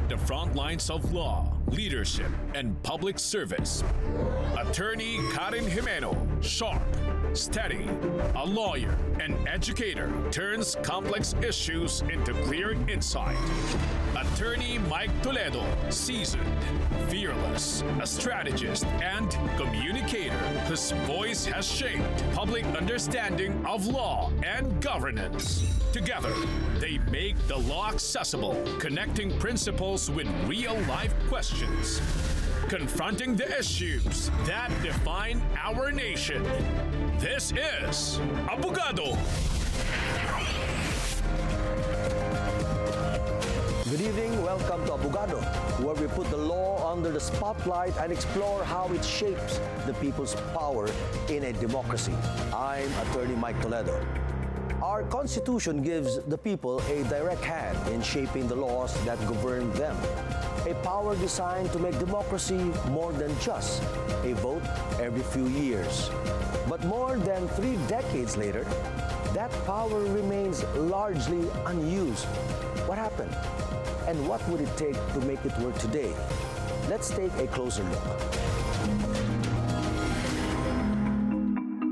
at the front lines of law, leadership, and public service. Attorney Karen Jimeno, sharp, steady, a lawyer, and educator, turns complex issues into clear insight. Attorney Mike Toledo, seasoned, fearless, a strategist and communicator whose voice has shaped public understanding of law and governance. Together, they make the law accessible, connecting principles with real-life questions, confronting the issues that define our nation. This is Abogado. Good evening, welcome to Abogado, where we put the law under the spotlight and explore how it shapes the people's power in a democracy. I'm Attorney Mike Toledo. Our Constitution gives the people a direct hand in shaping the laws that govern them, a power designed to make democracy more than just a vote every few years. But more than 3 decades later, that power remains largely unused. What happened? And what would it take to make it work today? Let's take a closer look.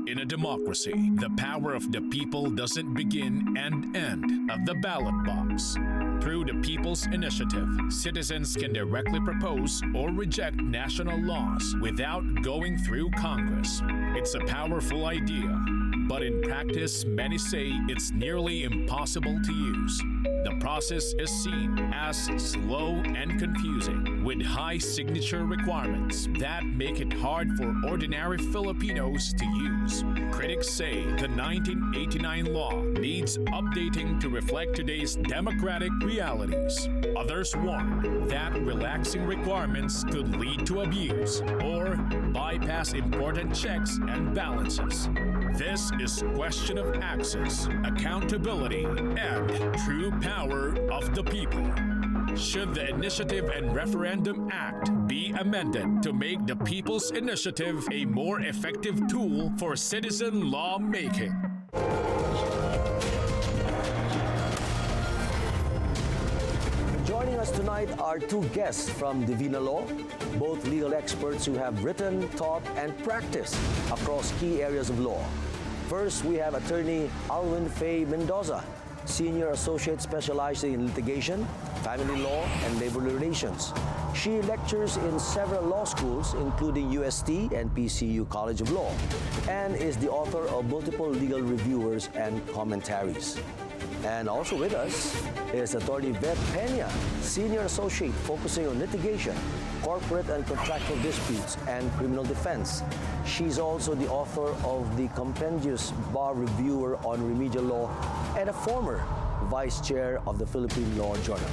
In a democracy, the power of the people doesn't begin and end at the ballot box. Through the People's Initiative, citizens can directly propose or reject national laws without going through Congress. It's a powerful idea, but in practice, many say it's nearly impossible to use. The process is seen as slow and confusing, with high signature requirements that make it hard for ordinary Filipinos to use. Critics say the 1989 law needs updating to reflect today's democratic realities. Others warn that relaxing requirements could lead to abuse or bypass important checks and balances. This is a question of access, accountability, and true power of the people. Should the Initiative and Referendum Act be amended to make the People's Initiative a more effective tool for citizen lawmaking? Joining us tonight are 2 guests from DivinaLaw, both legal experts who have written, taught, and practiced across key areas of law. First, we have Attorney Alwyn Faye Mendoza, Senior Associate specializing in litigation, family law, and labor relations. She lectures in several law schools, including UST and PCU College of Law, and is the author of multiple legal reviewers and commentaries. And also with us is Attorney Vaupetroanji Peña, Senior Associate focusing on litigation, corporate and contractual disputes, and criminal defense. She's also the author of the Compendious Bar Reviewer on Remedial Law and a former Vice Chair of the Philippine Law Journal.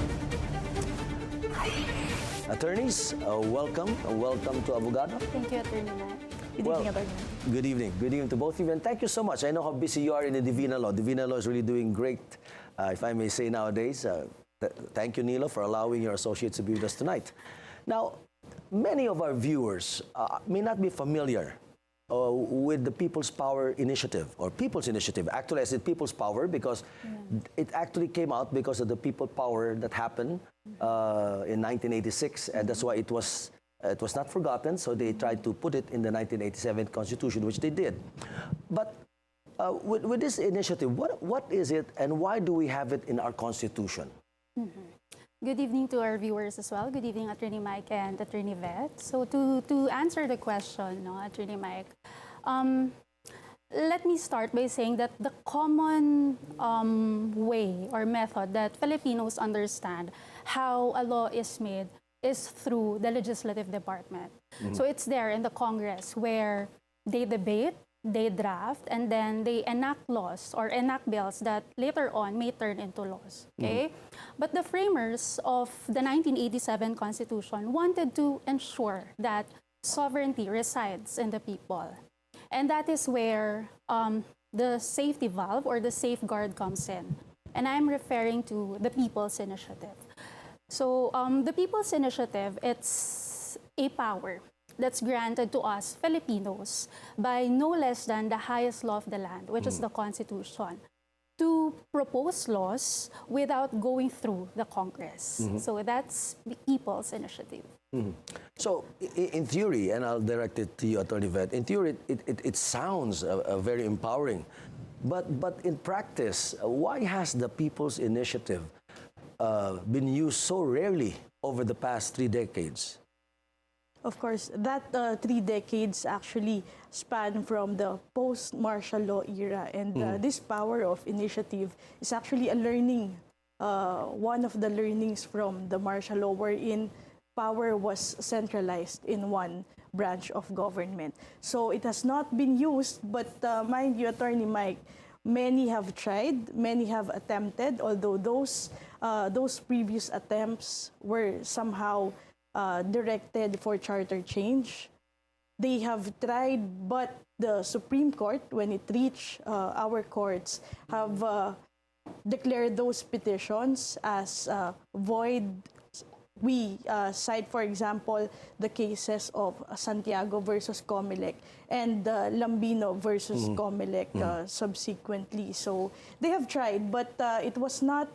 Attorneys, welcome to Abogado. Thank you, Attorney Matt. Good evening, Attorney. Good evening. Good evening to both of you, and thank you so much. I know how busy you are in the DivinaLaw. DivinaLaw is really doing great, if I may say nowadays. Thank you, Nilo, for allowing your associates to be with us tonight. Now, many of our viewers may not be familiar with the People's Power Initiative, or People's Initiative. Actually, I said People's Power because it actually came out because of the People Power that happened in 1986, and that's why it was not forgotten, so they tried to put it in the 1987 Constitution, which they did. But with this initiative, what is it, and why do we have it in our Constitution? Good evening to our viewers as well. Good evening, Attorney Mike and Attorney Vet. So to answer the question, Attorney Mike, let me start by saying that the common way or method that Filipinos understand how a law is made is through the legislative department. So it's there in the Congress where they debate, they draft, and then they enact laws or enact bills that later on may turn into laws, okay? But the framers of the 1987 Constitution wanted to ensure that sovereignty resides in the people. And that is where the safety valve or the safeguard comes in. And I'm referring to the People's Initiative. So the People's Initiative, it's a power that's granted to us Filipinos by no less than the highest law of the land, which is the Constitution. to propose laws without going through the Congress. So that's the people's initiative. So, in theory, and I'll direct it to you, Attorney Vet, in theory, it sounds very empowering. But in practice, why has the people's initiative been used so rarely over the past 3 decades? Of course, that 3 decades actually span from the post-martial law era, and this power of initiative is actually a learning, one of the learnings from the martial law, wherein power was centralized in one branch of government. So it has not been used, but mind you, Attorney Mike, many have tried, many have attempted, although those previous attempts were somehow directed for charter change. They have tried, but the Supreme Court, when it reached our courts, have declared those petitions as void. We cite, for example, the cases of Santiago versus Comelec and Lambino versus Comelec subsequently. So they have tried, but it was not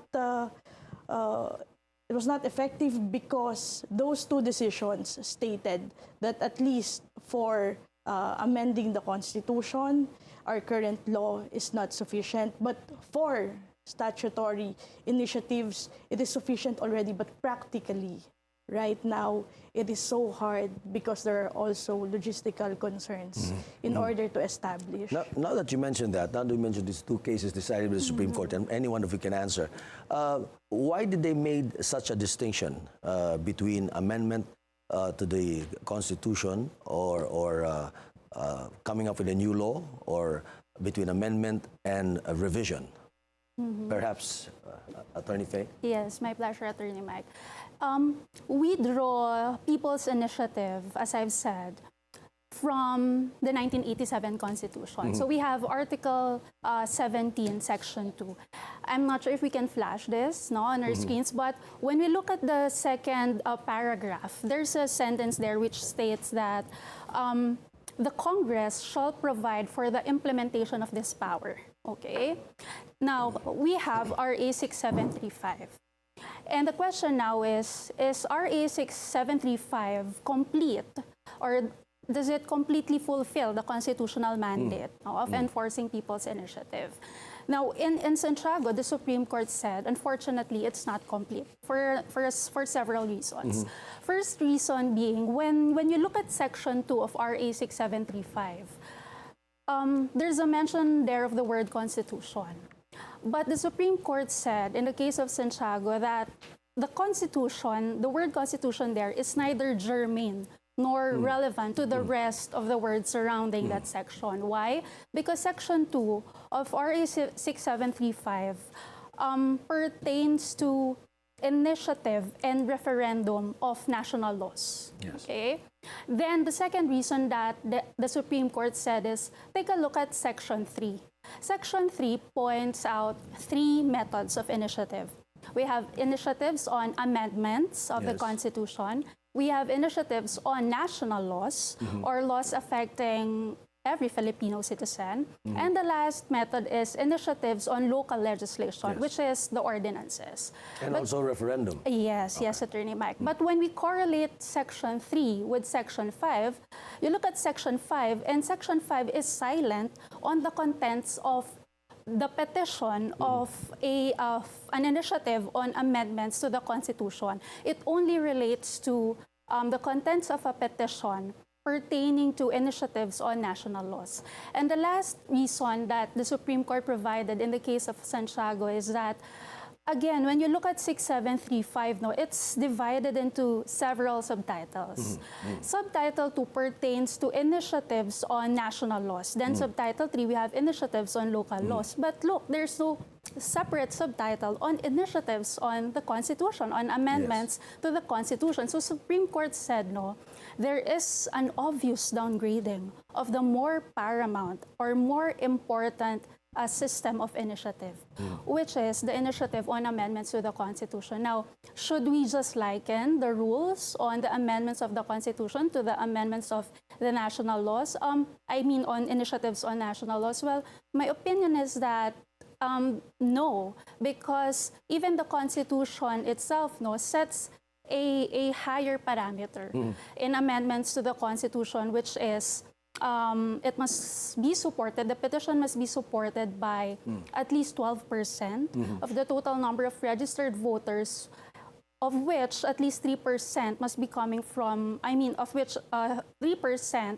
effective because those 2 decisions stated that at least for amending the Constitution, our current law is not sufficient, but for statutory initiatives, it is sufficient already, but practically, right now, it is so hard because there are also logistical concerns in order to establish. Now that you mentioned that, now that you mentioned these 2 cases decided by the Supreme Court, and any one of you can answer, why did they made such a distinction between amendment to the Constitution or coming up with a new law, or between amendment and a revision? Perhaps, Attorney Faye? Yes, my pleasure, Attorney Mike. We draw people's initiative, as I've said, from the 1987 Constitution. So we have Article 17, Section 2. I'm not sure if we can flash this on our screens, but when we look at the second paragraph, there's a sentence there which states that the Congress shall provide for the implementation of this power. Okay? Now, we have RA 6735. And the question now is RA 6735 complete, or does it completely fulfill the constitutional mandate of enforcing people's initiative? Now, in Santiago, the Supreme Court said, unfortunately, it's not complete for several reasons. First reason being, when you look at Section 2 of RA 6735, there's a mention there of the word Constitution. But the Supreme Court said, in the case of Santiago, that the Constitution, the word Constitution there is neither germane nor relevant to the rest of the words surrounding that section. Why? Because Section 2 of RA 6735 pertains to initiative and referendum of national laws. Yes. Okay? Then the second reason that the Supreme Court said is, take a look at Section 3. Section 3 points out 3 methods of initiative. We have initiatives on amendments of the Constitution. We have initiatives on national laws or laws affecting every Filipino citizen. And the last method is initiatives on local legislation, which is the ordinances. And also referendum. Yes, yes, Attorney Mike. But when we correlate Section 3 with Section 5, you look at Section 5, and Section 5 is silent on the contents of the petition of an initiative on amendments to the Constitution. It only relates to the contents of a petition pertaining to initiatives on national laws. And the last reason that the Supreme Court provided in the case of Santiago is that, again, when you look at 6735, it's divided into several subtitles. Subtitle 2 pertains to initiatives on national laws. Then subtitle 3, we have initiatives on local laws. But look, there's no separate subtitle on initiatives on the Constitution, on amendments to the Constitution. So Supreme Court said, no, there is an obvious downgrading of the more paramount or more important system of initiative, which is the initiative on amendments to the Constitution. Now, should we just liken the rules on the amendments of the Constitution to the amendments of the national laws? I mean, on initiatives on national laws? Well, my opinion is that no, because even the Constitution itself sets a higher parameter in amendments to the Constitution, which is it must be supported, the petition must be supported by at least 12% of the total number of registered voters, of which at least 3% must be coming from, of which 3%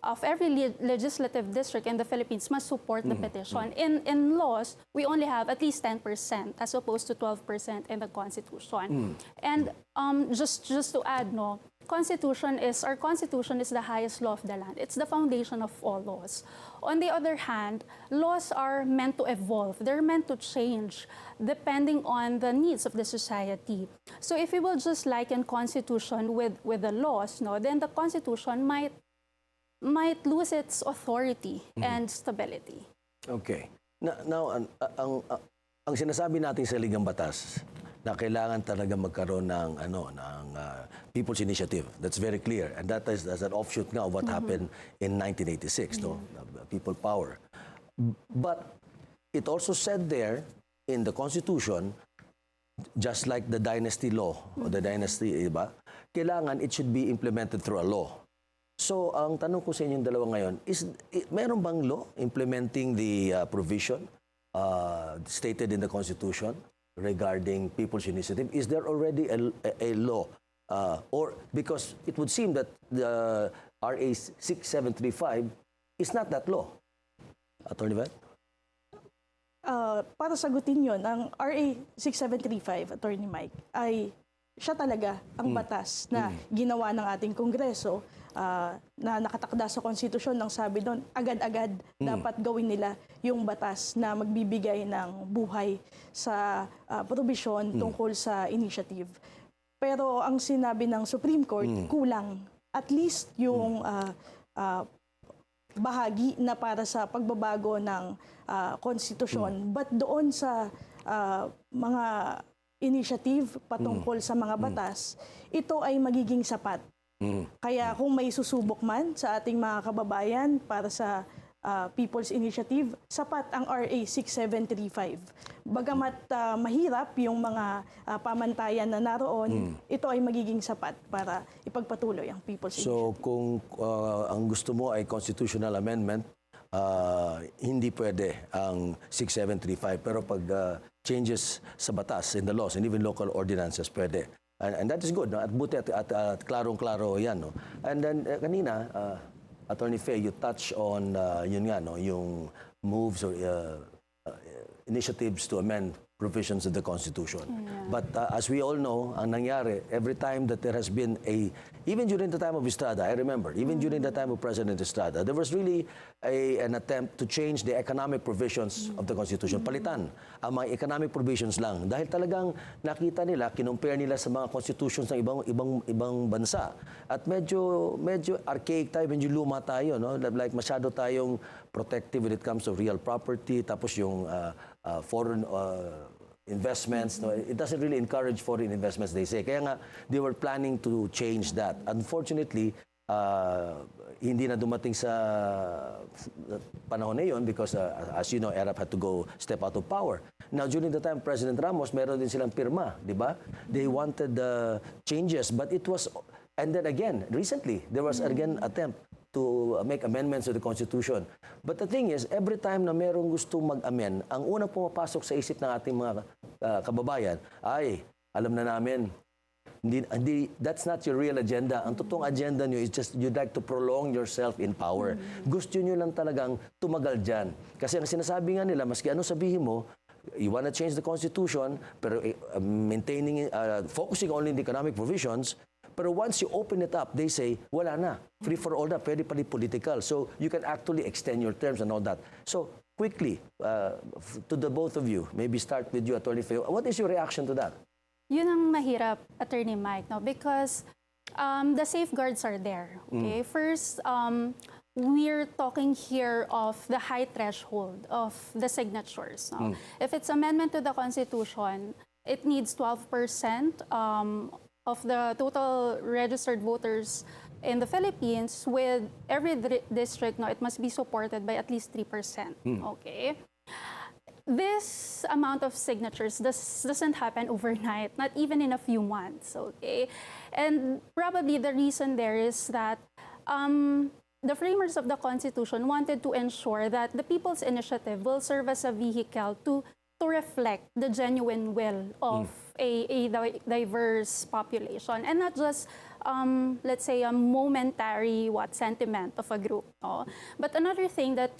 of every legislative district in the Philippines must support the petition. In laws, we only have at least 10% as opposed to 12% in the Constitution. And just to add, our Constitution is the highest law of the land. It's the foundation of all laws. On the other hand, laws are meant to evolve. They're meant to change depending on the needs of the society. So if we will just liken Constitution with the laws, then the Constitution might lose its authority and stability. Okay. Now, ang sinasabi natin sa Ligang Batas na kailangan talaga magkaroon ng People's Initiative. That's very clear. And that is as an offshoot nga of what happened in 1986, People Power. But it also said there in the Constitution, just like the dynasty law or the dynasty, iba, kailangan it should be implemented through a law. So, ang tanong ko sa inyong dalawa ngayon, meron bang law implementing the provision stated in the Constitution regarding People's Initiative? Is there already a law? Or because it would seem that the RA 6735 is not that law. Attorney Vat? Para sagutin yon, ang RA 6735, Attorney Mike, ay siya talaga ang batas na ginawa ng ating Kongreso na nakatakda sa konstitusyon ng sabi doon, agad-agad dapat gawin nila yung batas na magbibigay ng buhay sa probisyon tungkol sa initiative. Pero ang sinabi ng Supreme Court, kulang. At least yung bahagi na para sa pagbabago ng konstitusyon. But doon sa mga initiative patungkol sa mga batas, ito ay magiging sapat. Kaya kung may susubok man sa ating mga kababayan para sa People's Initiative, sapat ang RA 6735. Bagamat mahirap yung mga pamantayan na naroon, ito ay magiging sapat para ipagpatuloy ang People's Initiative. So kung ang gusto mo ay constitutional amendment, hindi pwede ang 6735. Pero pag changes sa batas, in the laws, and even local ordinances, pwede. And that is good. No? At buti at klarong-klaro yan. No? And then kanina, Attorney Faye, you touch on yung moves or initiatives to amend provisions of the Constitution. But as we all know, ang nangyari, every time that there has been even during the time of Estrada, I remember, even during the time of President Estrada, there was really an attempt to change the economic provisions of the Constitution. Palitan ang mga economic provisions lang. Dahil talagang nakita nila, kinumpare nila sa mga constitutions ng ibang bansa. At medyo archaic tayo, medyo luma tayo. No? Like masyado tayong protective when it comes to real property, tapos yung foreign investments. No? It doesn't really encourage foreign investments, they say. Kaya nga, they were planning to change that. Unfortunately, hindi na dumating sa panahon na yun because, as you know, Arab had to step out of power. Now, during the time, President Ramos, meron din silang pirma, di ba? They wanted changes, but it was, and then again, recently, there was again attempt to make amendments to the Constitution. But the thing is, every time na merong gustong mag-amend, ang unang pumapasok sa isip ng ating mga kababayan, ay, alam na namin, that's not your real agenda. Ang totoong agenda nyo is just you'd like to prolong yourself in power. Gusto nyo lang talagang tumagal dyan. Kasi ang sinasabi nga nila, maski ano sabihin mo, you want to change the Constitution, pero focusing only on the economic provisions. Pero once you open it up, they say, wala na. Free for all na, pwede pali political. So you can actually extend your terms and all that. So quickly, to the both of you, maybe start with you, Attorney Faye. What is your reaction to that? Yun ang mahirap, Attorney Mike, no? Because the safeguards are there. Okay? First, we're talking here of the high threshold of the signatures. No? If it's amendment to the Constitution, it needs 12% of the total registered voters in the Philippines. With every district, no, it must be supported by at least 3%. Okay? this amount of signatures doesn't happen overnight, not even in a few months, okay? And probably the reason there is that the framers of the Constitution wanted to ensure that the People's Initiative will serve as a vehicle to reflect the genuine will of a diverse population, and not just, let's say, a momentary sentiment of a group. No? But another thing that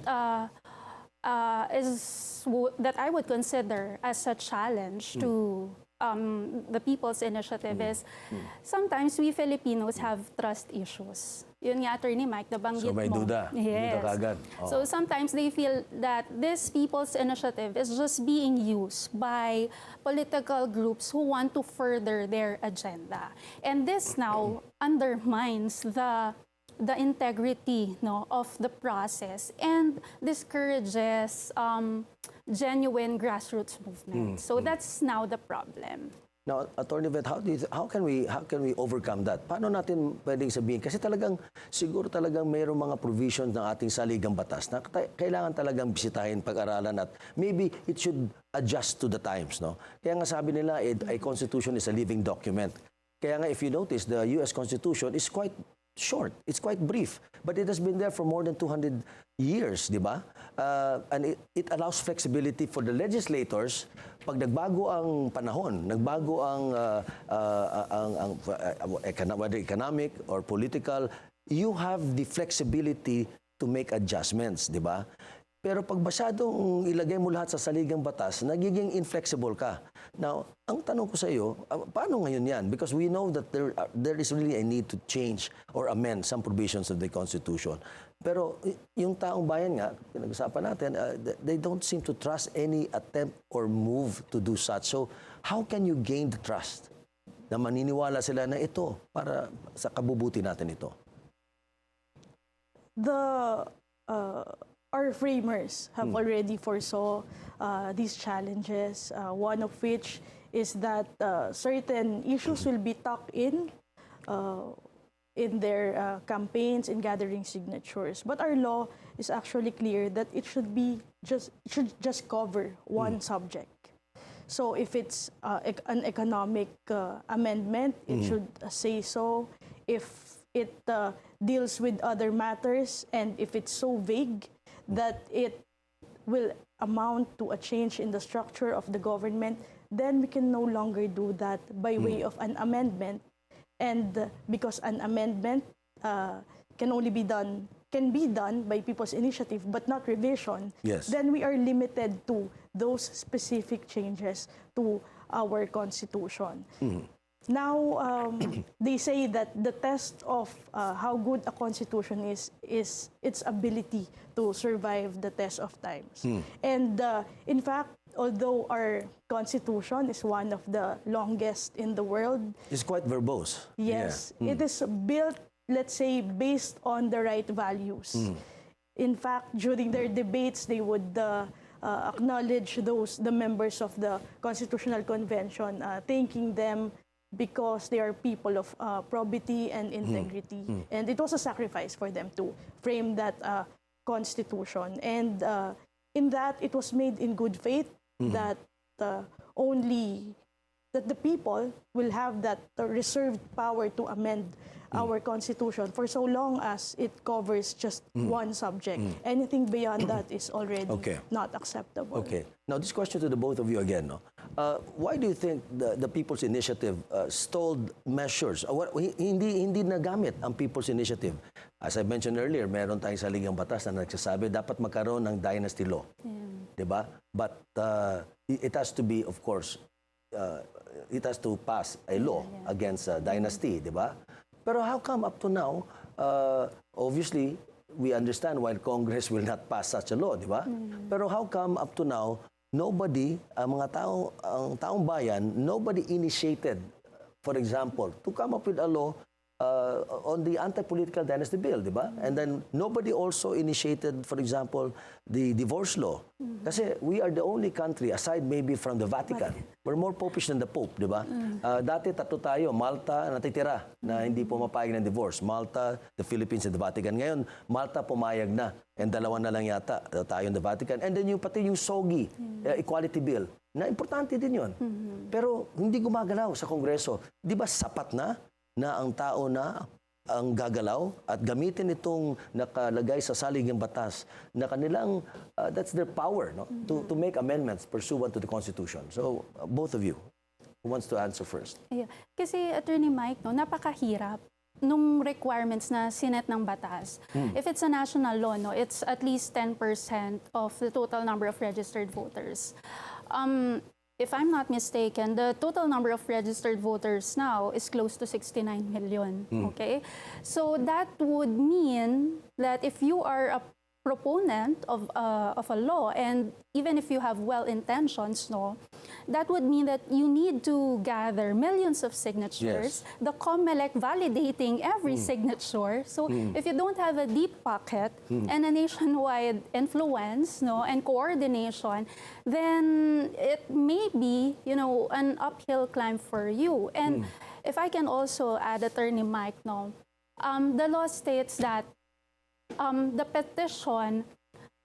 that I would consider as a challenge to the People's Initiative is sometimes we Filipinos have trust issues. Yun nga, Attorney Mike, nabanggit So may mo. duda. Yes. Duda kagad. So sometimes they feel that this People's Initiative is just being used by political groups who want to further their agenda. And this now undermines the integrity, no, of the process and discourages genuine grassroots movement. So that's now the problem. Now, Attorney Vet, how can we overcome that? Paano natin pwedeng sabihin? Kasi siguro talagang mayroong mga provisions ng ating saligang batas na kailangan talagang bisitahin, pag-aralan at maybe it should adjust to the times, no? Kaya nga sabi nila, a constitution is a living document. Kaya nga if you notice, the US Constitution is quite short. It's quite brief. But it has been there for more than 200 years, di ba? And it allows flexibility for the legislators. Pag nagbago ang panahon, nagbago whether economic or political, you have the flexibility to make adjustments, di ba? Pero pag masyadong ilagay mo lahat sa saligang batas, nagiging inflexible ka. Now, ang tanong ko sa iyo, paano ngayon yan? Because we know that there is really a need to change or amend some provisions of the Constitution. Pero yung taong bayan nga, pinag-usapan natin, they don't seem to trust any attempt or move to do such. So, how can you gain the trust na maniniwala sila na ito para sa kabubuti natin ito? Our framers have already foresaw these challenges, one of which is that certain issues will be tucked in their campaigns in gathering signatures. But our law is actually clear that it should just cover one subject. So if it's an economic amendment, it should say so. If it deals with other matters, and if it's so vague that it will amount to a change in the structure of the government, then we can no longer do that by way of an amendment. And because an amendment can be done by People's Initiative, but not revision, yes, then we are limited to those specific changes to our Constitution. Now, they say that the test of how good a constitution is its ability to survive the test of times. And in fact, although our constitution is one of the longest in the world, it's quite verbose. Yes, it is built, let's say, based on the right values. In fact, during their debates, they would acknowledge the members of the Constitutional Convention, thanking them because they are people of probity and integrity. And it was a sacrifice for them to frame that constitution. And in that, it was made in good faith that only that the people will have that reserved power to amend our constitution for so long as it covers just one subject. Anything beyond that is already not acceptable. Okay. Now, this question to the both of you again. No? Why do you think the People's Initiative stalled measures? Hindi nagamit ang People's Initiative. As I mentioned earlier, meron tayong saligang batas na nagsasabi dapat magkaroon ng dynasty law. Diba? But it has to be, of course, it has to pass a law against dynasty, diba? Pero how come up to now, obviously, we understand why Congress will not pass such a law, di ba? Pero how come up to now, nobody, ang taong bayan, nobody initiated, for example, to come up with a law on the anti-political dynasty bill, di ba? And then nobody also initiated, for example, the divorce law. Kasi we are the only country, aside maybe from the Vatican, we're more popish than the Pope, di ba? Dati tatlo tayo, Malta natitira na hindi pumapayag ng divorce. Malta, the Philippines, and the Vatican. Ngayon, Malta pumayag na, and dalawa na lang yata tayo in the Vatican. And then pati yung SOGI, equality bill, na importante din yun. Pero hindi gumagalaw sa Kongreso. Di ba sapat na ang tao na ang gagalaw at gamitin itong nakalagay sa saligang batas na kanilang, that's their power, no? To make amendments pursuant to the Constitution. So, both of you, who wants to answer first? Yeah. Kasi, Attorney Mike, no, napakahirap nung requirements na sinet ng batas. If it's a national law, no, it's at least 10% of the total number of registered voters. If I'm not mistaken, the total number of registered voters now is close to 69 million. Okay? So that would mean that if you are a proponent of a law, and even if you have well intentions, no, that would mean that you need to gather millions of signatures, the COMELEC validating every signature. So if you don't have a deep pocket and a nationwide influence, no, and coordination, then it may be, an uphill climb for you. And if I can also add, Attorney Mike, no, the law states that the petition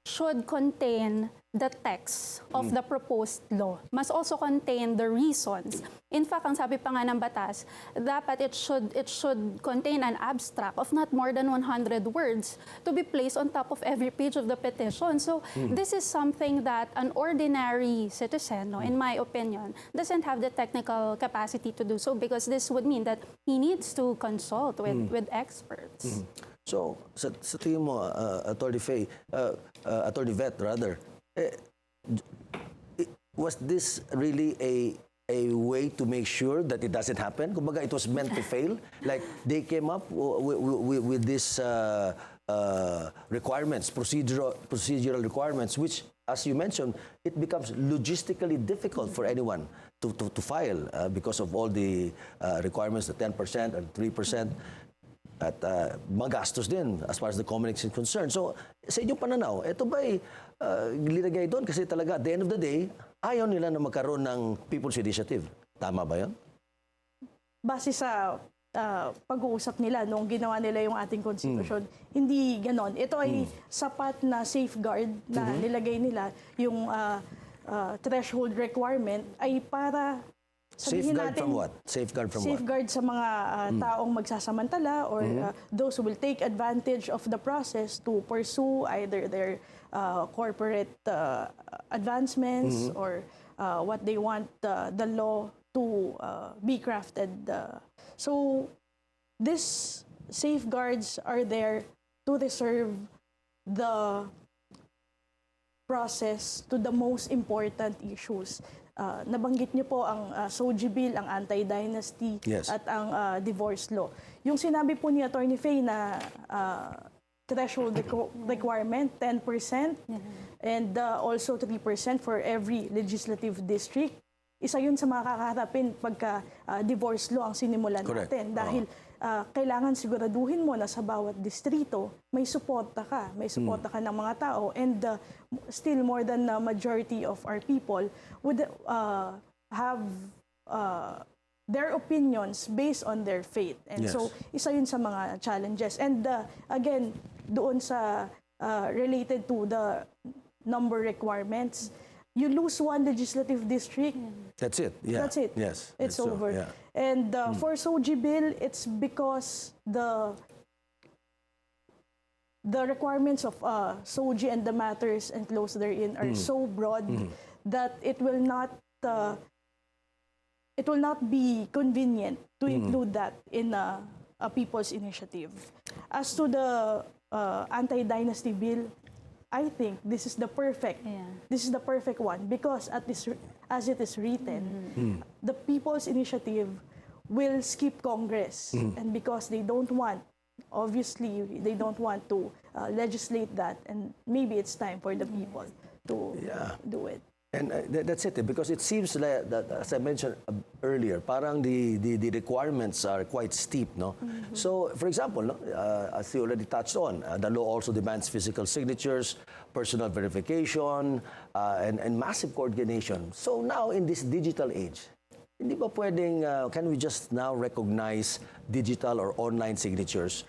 should contain the text of the proposed law. Must also contain the reasons. In fact, ang sabi pa nga ng batas, dapat it should contain an abstract of not more than 100 words to be placed on top of every page of the petition. So this is something that an ordinary citizen, no, in my opinion, doesn't have the technical capacity to do so, because this would mean that he needs to consult with experts. So, sa tingin mo, Atty. Faye, Atty. Vet rather, was this really a way to make sure that it doesn't happen? Kumbaga, it was meant to fail? Like, they came up with this requirements, procedural requirements, which, as you mentioned, it becomes logistically difficult for anyone to file because of all the requirements, the 10% and 3%. At magastos din as far as the COMELEC is concerned. So, sa inyong pananaw, ito ba'y linagay doon? Kasi talaga, at the end of the day, ayaw nila na magkaroon ng People's Initiative. Tama ba yun? Base sa pag-uusap nila nung ginawa nila yung ating konstitusyon, hindi ganon. Ito ay sapat na safeguard na nilagay nila. Yung threshold requirement ay para Safeguard from what? Safeguard from what? Safeguard sa mga taong magsasamantala or those who will take advantage of the process to pursue either their corporate advancements or what they want the law to be crafted. So these safeguards are there to reserve the process to the most important issues. Nabanggit niyo po ang SOGI bill, ang anti-dynasty, at ang divorce law. Yung sinabi po ni Atty. Faye na threshold requirement, 10%, and also 3% for every legislative district, isa yun sa mga kakaharapin pagka divorce law ang sinimulan natin. Dahil kailangan siguraduhin mo na sa bawat distrito may suporta ka. May suporta ka ng mga tao. And still more than the majority of our people would have their opinions based on their faith. And so, isa yun sa mga challenges. And again, doon sa related to the number requirements, you lose one legislative district. That's it. Yeah. That's it. Yes. It's over. Yeah. And for SOGI bill, it's because the requirements of SOGI and the matters enclosed therein are so broad that it will not be convenient to include that in a people's initiative. As to the anti-dynasty bill, I think this is the perfect one, because as it is written, the people's initiative will skip Congress, and because they don't want, obviously, they don't want to legislate that, and maybe it's time for the people to do it. And that's it, because it seems like, that, as I mentioned earlier, parang the requirements are quite steep, no? So, for example, no, as you already touched on, the law also demands physical signatures, personal verification, and massive coordination. So now, in this digital age, hindi ba pwedeng, can we just now recognize digital or online signatures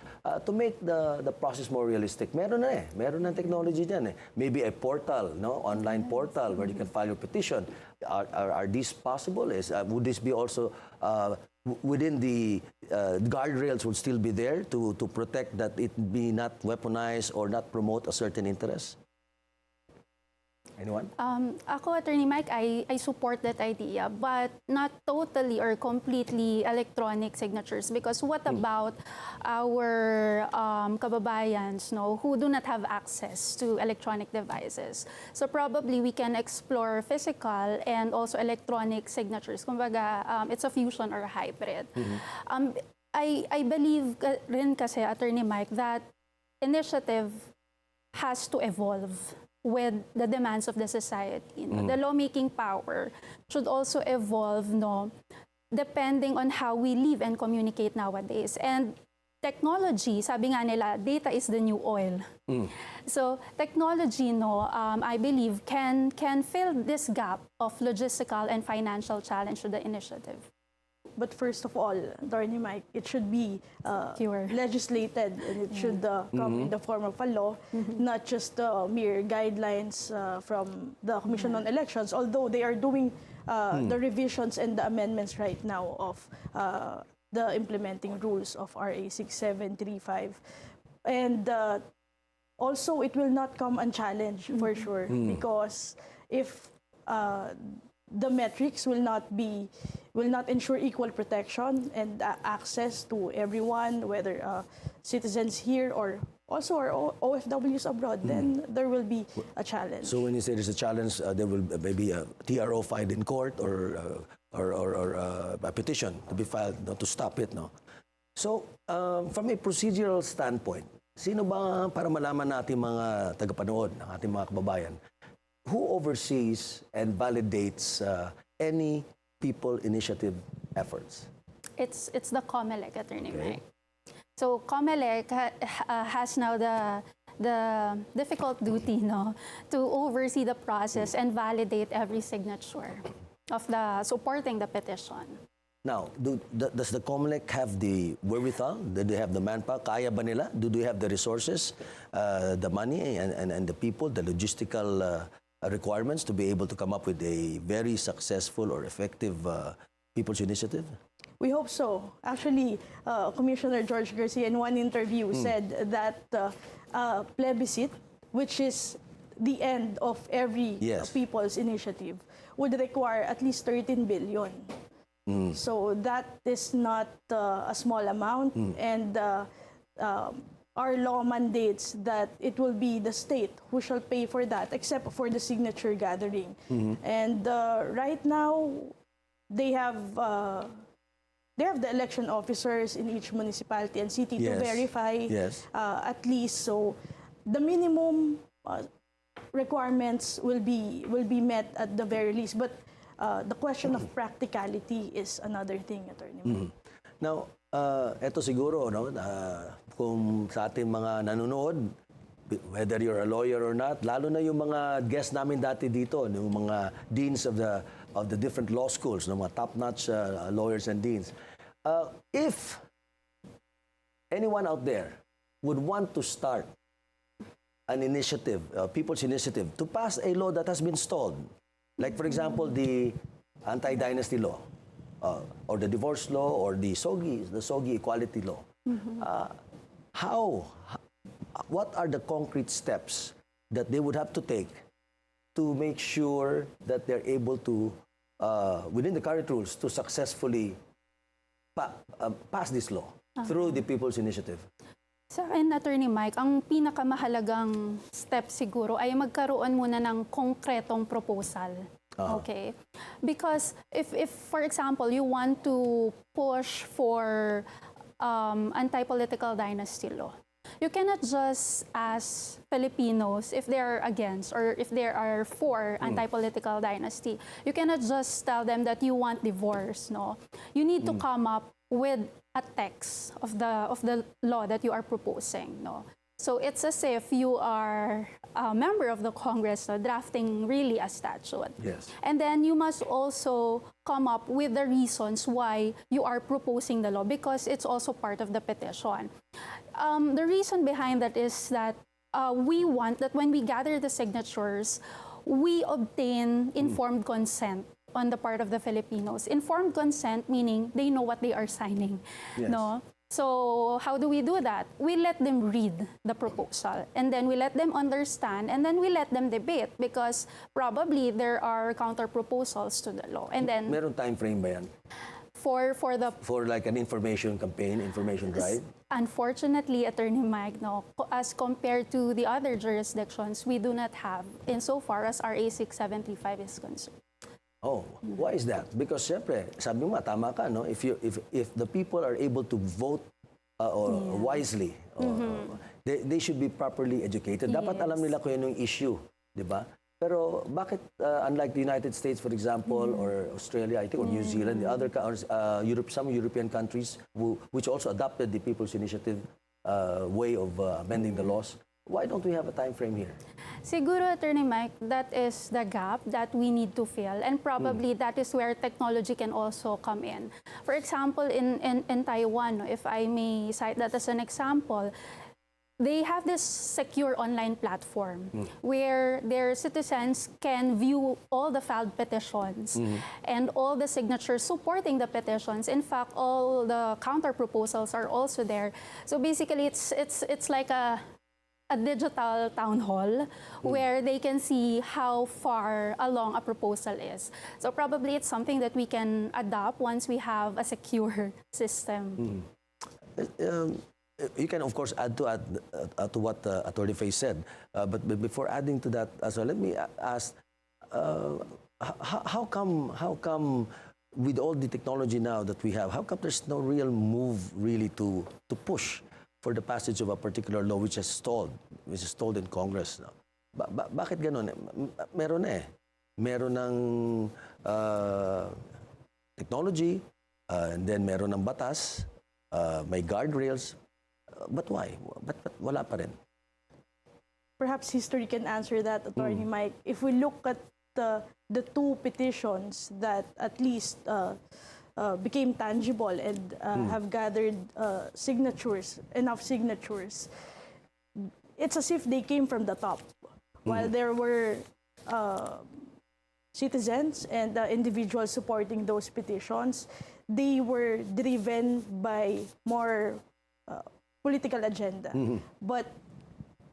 to make the process more realistic? Meron na meron ng technology dyan Maybe a portal, no, online portal where you can file your petition. Are these possible? Would this be also within the guardrails would still be there to protect that it be not weaponized or not promote a certain interest? Anyone? Ako, Attorney Mike, I support that idea, but not totally or completely electronic signatures, because what about our kababayans, no, who do not have access to electronic devices? So probably we can explore physical and also electronic signatures. Kumbaga, it's a fusion or a hybrid. I believe rin kasi, Attorney Mike, that initiative has to evolve with the demands of the society. No? The lawmaking power should also evolve, no, depending on how we live and communicate nowadays. And technology, sabi nga nila, data is the new oil. So technology, no, I believe, can fill this gap of logistical and financial challenge to the initiative. But first of all, Attorney Mike, it should be legislated, and it should come in the form of a law, not just mere guidelines from the Commission on Elections, although they are doing the revisions and the amendments right now of the implementing rules of RA 6735. And also, it will not come unchallenged for sure, because if the metrics will not ensure equal protection and access to everyone, whether citizens here or also our OFWs abroad, then there will be a challenge. So when you say there's a challenge, there will maybe a TRO filed in court or a petition to be filed, no, to stop it, no? So from a procedural standpoint, sino ba, para malaman natin mga tagapanood, ng ating mga kababayan, who oversees and validates any people initiative efforts? It's the COMELEC, Attorney Mike. So COMELEC has now the difficult duty, no, to oversee the process and validate every signature of the supporting the petition. Now, does the COMELEC have the wherewithal? Do they have the manpower? Kaya ba nila? Do they have the resources, the money, and the people, the logistical requirements to be able to come up with a very successful or effective people's initiative? We hope so. Actually, Commissioner George Garcia in one interview said that plebiscite, which is the end of every people's initiative, would require at least 13 billion. So that is not a small amount, and our law mandates that it will be the state who shall pay for that, except for the signature gathering. And right now, they have the election officers in each municipality and city to verify at least. So the minimum requirements will be met at the very least. But the question of practicality is another thing, Attorney. Now, eto siguro, no, kung sa ating mga nanonood, whether you're a lawyer or not, lalo na yung mga guests namin dati dito, yung mga deans of the different law schools, no, mga top-notch lawyers and deans. If anyone out there would want to start an initiative, people's initiative, to pass a law that has been stalled, like for example, the anti-dynasty law, or the divorce law, or the SOGI equality law, what are the concrete steps that they would have to take to make sure that they're able to, within the current rules, to successfully pass this law through the People's Initiative? Sa akin, Attorney Mike, ang pinakamahalagang step siguro ay magkaroon muna ng konkretong proposal. Okay? Because if, for example, you want to push for anti-political dynasty law, you cannot just ask Filipinos if they are against or if they are for anti-political dynasty. You cannot just tell them that you want divorce, no? You need to come up with a text of the law that you are proposing, no? So it's as if you are a member of the Congress drafting really a statute. Yes. And then you must also come up with the reasons why you are proposing the law, because it's also part of the petition. The reason behind that is that we want that when we gather the signatures, we obtain informed consent on the part of the Filipinos. Informed consent meaning they know what they are signing. Yes. No? So how do we do that? We let them read the proposal, and then we let them understand, and then we let them debate, because probably there are counter proposals to the law. And then Meron time frame ba yan? for like an information campaign, information drive? Unfortunately, Attorney Mike, no, as compared to the other jurisdictions, we do not have insofar as RA 675 is concerned. Oh, why is that? Because syempre, sabi mo, tama ka, no? If the people are able to vote wisely, they should be properly educated. Dapat alam nila kung yan yung issue, di ba? Pero bakit, unlike the United States, for example, or Australia, I think, or New Zealand, the other some European countries which also adopted the People's Initiative way of amending the laws, why don't we have a time frame here? Siguro, Attorney Mike, that is the gap that we need to fill, and probably that is where technology can also come in. For example, in Taiwan, if I may cite that as an example, they have this secure online platform where their citizens can view all the filed petitions and all the signatures supporting the petitions. In fact, all the counter proposals are also there. So basically, it's like a digital town hall where they can see how far along a proposal is. So probably it's something that we can adopt once we have a secure system. You can, of course, add to what Atty. Faye said. But before adding to that as well, let me ask, how come with all the technology now that we have, how come there's no real move really to push for the passage of a particular law which is stalled in Congress? No? Bakit ganun? Meron na eh. Meron ng technology, and then meron ng batas, may guardrails. But why? But wala pa rin? Perhaps history can answer that, Attorney Mike. If we look at the two petitions that at least became tangible and have gathered enough signatures, it's as if they came from the top. While there were citizens and individuals supporting those petitions, they were driven by more political agenda. But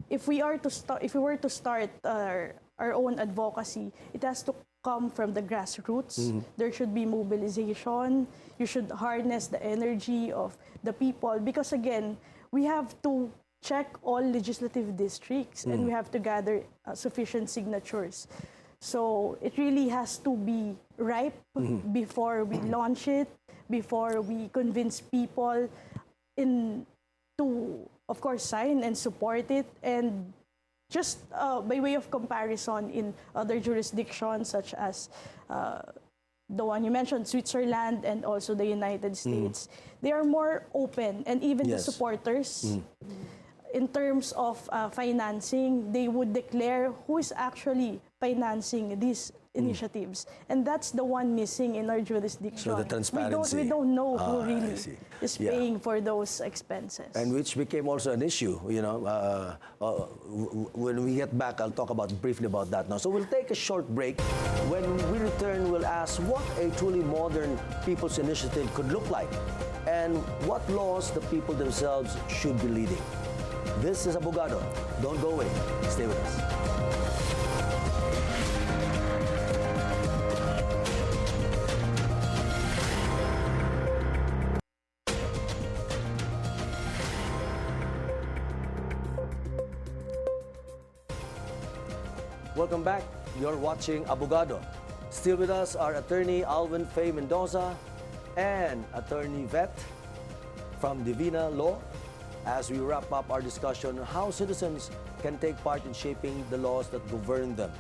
if we were to start our own advocacy, it has to come from the grassroots. There should be mobilization. You should harness the energy of the people, because again, we have to check all legislative districts and we have to gather sufficient signatures. So it really has to be ripe before we launch it, before we convince people to, of course, sign and support it. And just by way of comparison, in other jurisdictions such as the one you mentioned, Switzerland, and also the United States, they are more open, and even the supporters, in terms of financing, they would declare who is actually financing these initiatives. And that's the one missing in our jurisdiction. So the transparency. We don't know who really is paying for those expenses. And which became also an issue, when we get back, I'll talk briefly about that now. So we'll take a short break. When we return, we'll ask what a truly modern people's initiative could look like and what laws the people themselves should be leading. This is Abogado. Don't go away. Stay with us. Welcome back. You're watching Abogado. Still with us are Attorney Alwyn Faye Mendoza and Attorney Vet from DivinaLaw. as we wrap up our discussion on how citizens can take part in shaping the laws that govern them.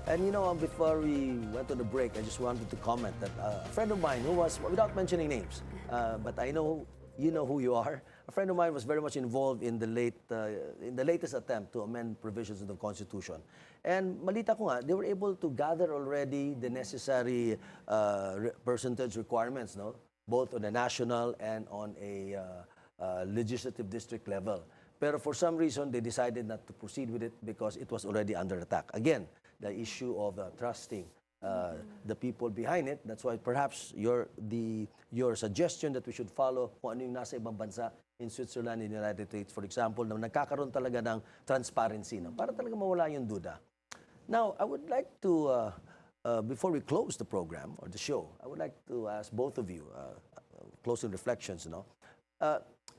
And you know, before we went on the break, I just wanted to comment that a friend of mine who was, without mentioning names, but I know you know who you are. A friend of mine was very much involved in the latest attempt to amend provisions of the Constitution. And malita ko nga, they were able to gather already the necessary percentage requirements, no? Both on a national and on a legislative district level. Pero for some reason, they decided not to proceed with it because it was already under attack. Again, the issue of trusting the people behind it. That's why perhaps your suggestion that we should follow kung ano yung nasa ibang bansa in Switzerland, in the United States, for example, na nagkakaroon talaga ng transparency, no? Para talaga mawala yung duda. Now, I would like to, before we close the program or the show, I would like to ask both of you, closing reflections, no?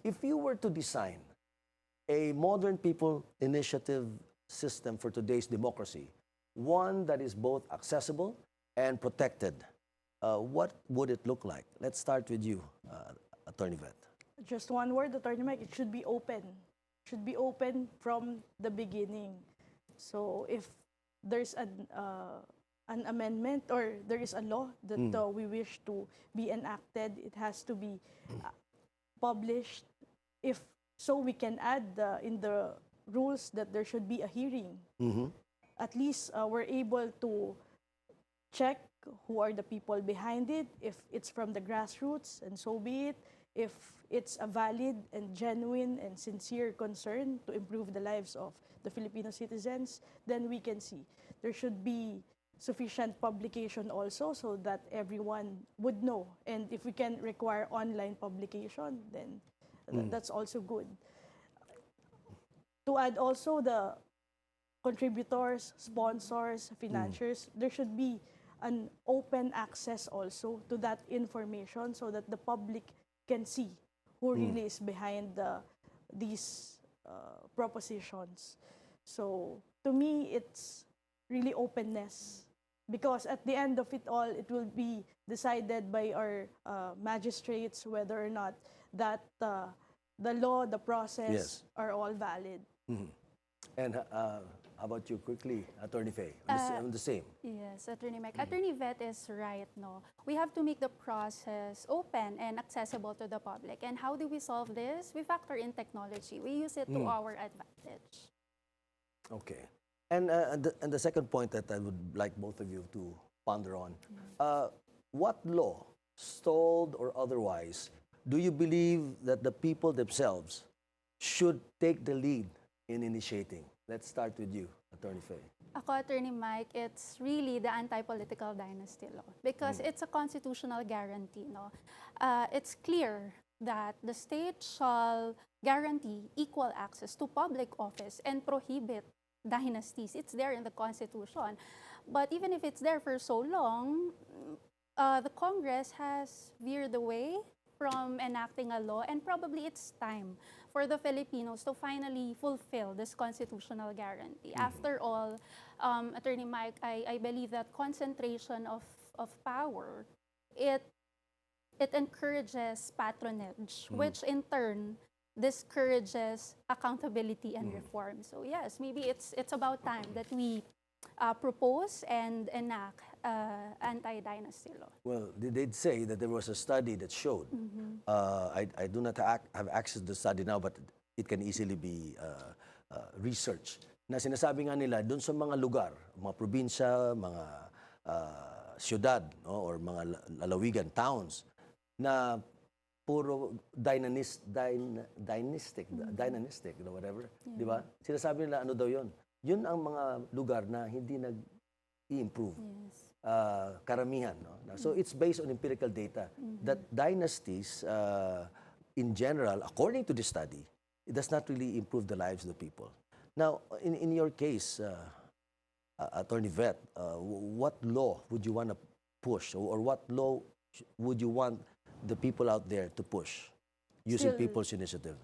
If you were to design a modern people initiative system for today's democracy, one that is both accessible and protected, what would it look like? Let's start with you, Attorney Vet. Just one word, Attorney Mike, it should be open. It should be open from the beginning. So if there's an amendment or there is a law that we wish to be enacted, it has to be published. If so, we can add in the rules that there should be a hearing. At least we're able to check who are the people behind it, if it's from the grassroots, and so be it. If it's a valid and genuine and sincere concern to improve the lives of the Filipino citizens, then we can see. There should be sufficient publication also so that everyone would know. And if we can require online publication, then that's also good. To add also the contributors, sponsors, financiers, there should be an open access also to that information so that the public can see who really is behind these propositions. So to me, it's really openness, because at the end of it all, it will be decided by our magistrates whether or not that the law, the process are all valid. And how about you quickly, Attorney Faye? On the same. Yes, Attorney Mike. Attorney Vet is right, no? We have to make the process open and accessible to the public. And how do we solve this? We factor in technology. We use it to our advantage. Okay. And the second point that I would like both of you to ponder on, what law, stalled or otherwise, do you believe that the people themselves should take the lead in initiating? Let's start with you, Attorney Faye. Ako, Attorney Mike, it's really the anti-political dynasty law because it's a constitutional guarantee. No? It's clear that the state shall guarantee equal access to public office and prohibit dynasties. It's there in the Constitution. But even if it's there for so long, the Congress has veered away from enacting a law, and probably it's time for the Filipinos to finally fulfill this constitutional guarantee. After all, Attorney Mike, I believe that concentration of power, it encourages patronage, which in turn discourages accountability and reform. So yes, maybe it's about time that we propose and enact anti-dynasty law. Well, they did say that there was a study that showed, I do not have access to the study now, but it can easily be researched, na sinasabi nga nila, dun sa mga lugar, mga probinsya, mga syudad, no, or mga lalawigan, towns, na puro dynastic, whatever, di ba? Sinasabi nila, ano daw yun? Yun ang mga lugar na hindi nag-i-improve. Yes. Karamihan. No? So it's based on empirical data that dynasties, in general, according to this study, it does not really improve the lives of the people. Now, in your case, Attorney Vet, what law would you want to push, or what law would you want the people out there to push using people's initiative?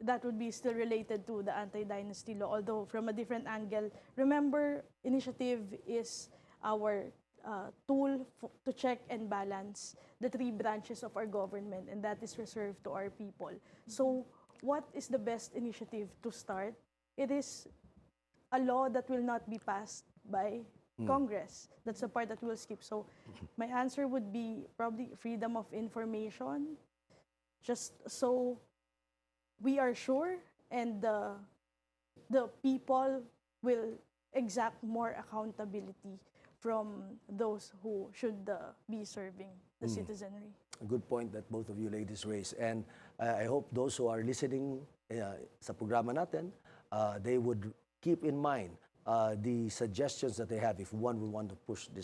That would be still related to the anti-dynasty law, although from a different angle. Remember, initiative is our tool to check and balance the three branches of our government, and that is reserved to our people. So what is the best initiative to start? It is a law that will not be passed by Congress. That's the part that we'll skip. So my answer would be probably freedom of information, just so we are sure and the people will exact more accountability from those who should be serving the citizenry. A good point that both of you ladies raised. And I hope those who are listening sa programa natin, they would keep in mind the suggestions that they have if one will want to push the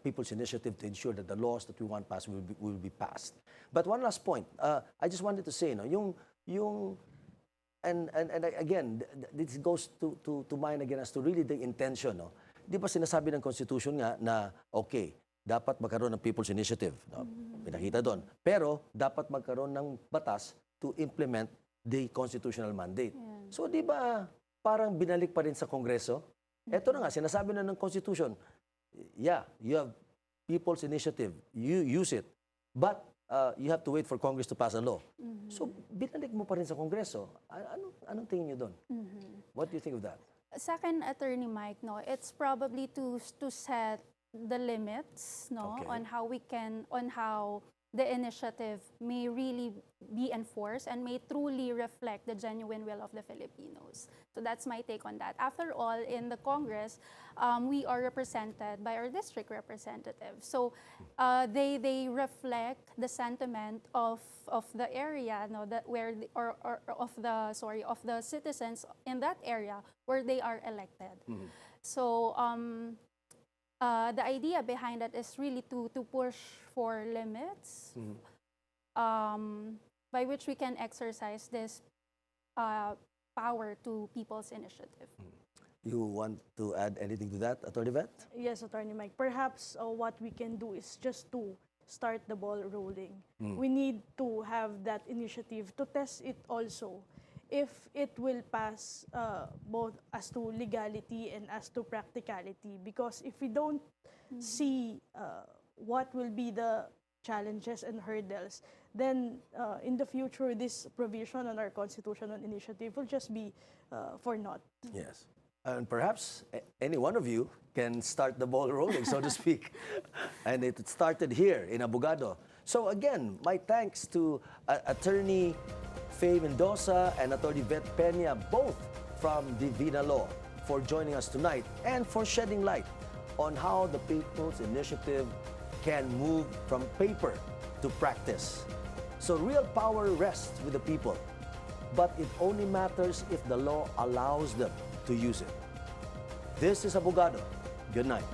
People's Initiative to ensure that the laws that we want passed will be passed. But one last point, I just wanted to say, and again, this goes to mind again as to really the intention. No? Di ba sinasabi ng Constitution nga na, okay, dapat magkaroon ng People's Initiative. No? Pinakita doon. Pero dapat magkaroon ng batas to implement the constitutional mandate. Yeah. So di ba parang binalik pa rin sa Kongreso? Ito na nga, sinasabi na ng Constitution, yeah, you have People's Initiative, you use it, but you have to wait for Congress to pass a law. So binalik mo pa rin sa Kongreso. Anong tingin niyo doon? What do you think of that? Sa akin, Attorney Mike, no, it's probably to set the limits, no, Okay. on how the initiative may really be enforced and may truly reflect the genuine will of the Filipinos. So that's my take on that. After all, in the Congress, we are represented by our district representatives. So they reflect the sentiment of the area, no, that where the, or of the citizens in that area where they are elected. So the idea behind that is really to push for limits by which we can exercise this power to People's Initiative. You want to add anything to that, Atty. Vet? Yes, Attorney Mike. Perhaps what we can do is just to start the ball rolling. We need to have that initiative to test it also if it will pass both as to legality and as to practicality. Because if we don't see what will be the challenges and hurdles, then in the future, this provision on our constitutional initiative will just be for naught. Yes. And perhaps any one of you can start the ball rolling, so to speak. And it started here in Abogado. So again, my thanks to Attorney Faye Mendoza and Atty. Vet Peña, both from DivinaLaw, for joining us tonight and for shedding light on how the People's Initiative can move from paper to practice. So real power rests with the people, but it only matters if the law allows them to use it. This is Abogado. Good night.